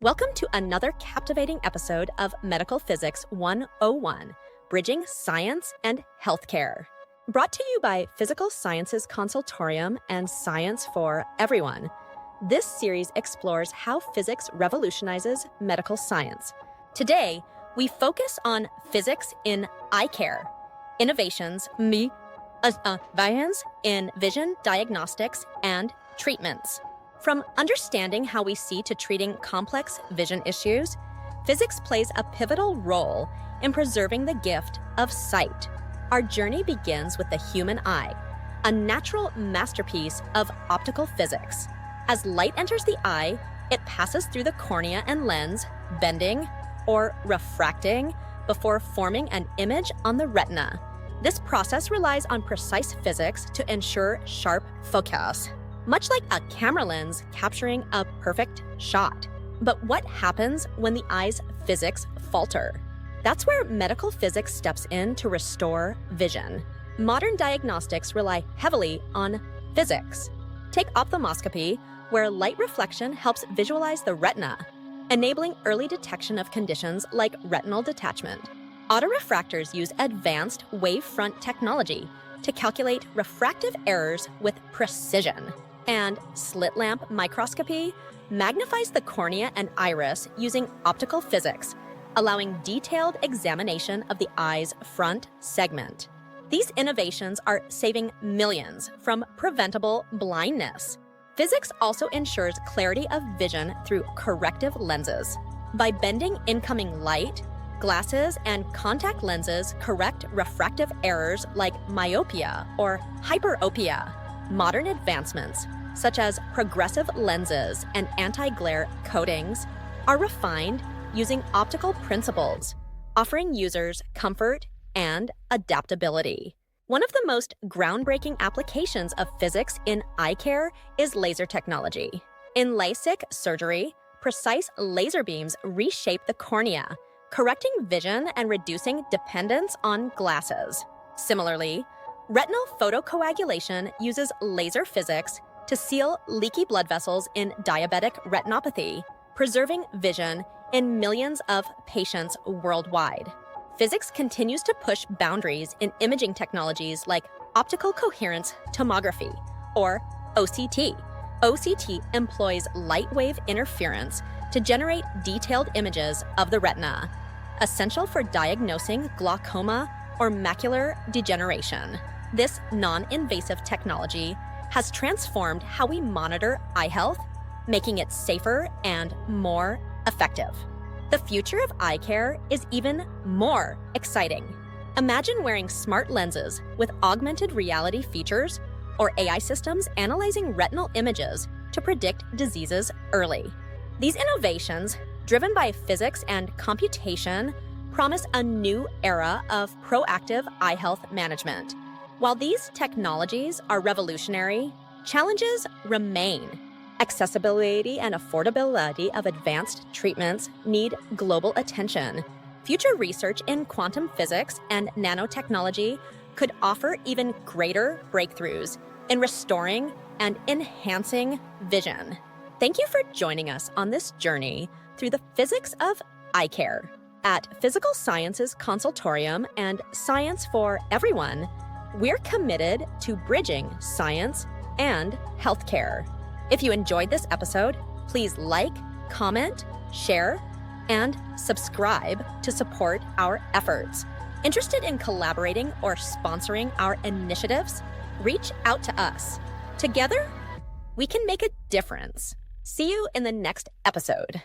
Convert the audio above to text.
Welcome to another captivating episode of Medical Physics 101, Bridging Science and Healthcare. Brought to you by Physical Sciences Consultorium and Science for Everyone. This series explores how physics revolutionizes medical science. Today, we focus on physics in eye care, innovations, in vision diagnostics and treatments. From understanding how we see to treating complex vision issues, physics plays a pivotal role in preserving the gift of sight. Our journey begins with the human eye, a natural masterpiece of optical physics. As light enters the eye, it passes through the cornea and lens, bending or refracting before forming an image on the retina. This process relies on precise physics to ensure sharp focus, much like a camera lens capturing a perfect shot. But what happens when the eye's physics falter? That's where medical physics steps in to restore vision. Modern diagnostics rely heavily on physics. Take ophthalmoscopy, where light reflection helps visualize the retina, enabling early detection of conditions like retinal detachment. Autorefractors use advanced wavefront technology to calculate refractive errors with precision. And slit lamp microscopy magnifies the cornea and iris using optical physics, allowing detailed examination of the eye's front segment. These innovations are saving millions from preventable blindness. Physics also ensures clarity of vision through corrective lenses. By bending incoming light, glasses and contact lenses correct refractive errors like myopia or hyperopia. Modern advancements, such as progressive lenses and anti-glare coatings, are refined using optical principles, offering users comfort and adaptability. One of the most groundbreaking applications of physics in eye care is laser technology. In LASIK surgery, precise laser beams reshape the cornea, correcting vision and reducing dependence on glasses. Similarly, retinal photocoagulation uses laser physics to seal leaky blood vessels in diabetic retinopathy, preserving vision in millions of patients worldwide. Physics continues to push boundaries in imaging technologies like Optical Coherence Tomography, or OCT. OCT employs light wave interference to generate detailed images of the retina, essential for diagnosing glaucoma or macular degeneration. This non-invasive technology has transformed how we monitor eye health, making it safer and more effective. The future of eye care is even more exciting. Imagine wearing smart lenses with augmented reality features or AI systems analyzing retinal images to predict diseases early. These innovations, driven by physics and computation, promise a new era of proactive eye health management. While these technologies are revolutionary, challenges remain. Accessibility and affordability of advanced treatments need global attention. Future research in quantum physics and nanotechnology could offer even greater breakthroughs in restoring and enhancing vision. Thank you for joining us on this journey through the physics of eye care. At Physical Sciences Consultorium and Science for Everyone, we're committed to bridging science and healthcare. If you enjoyed this episode, please like, comment, share, and subscribe to support our efforts. Interested in collaborating or sponsoring our initiatives? Reach out to us. Together, we can make a difference. See you in the next episode.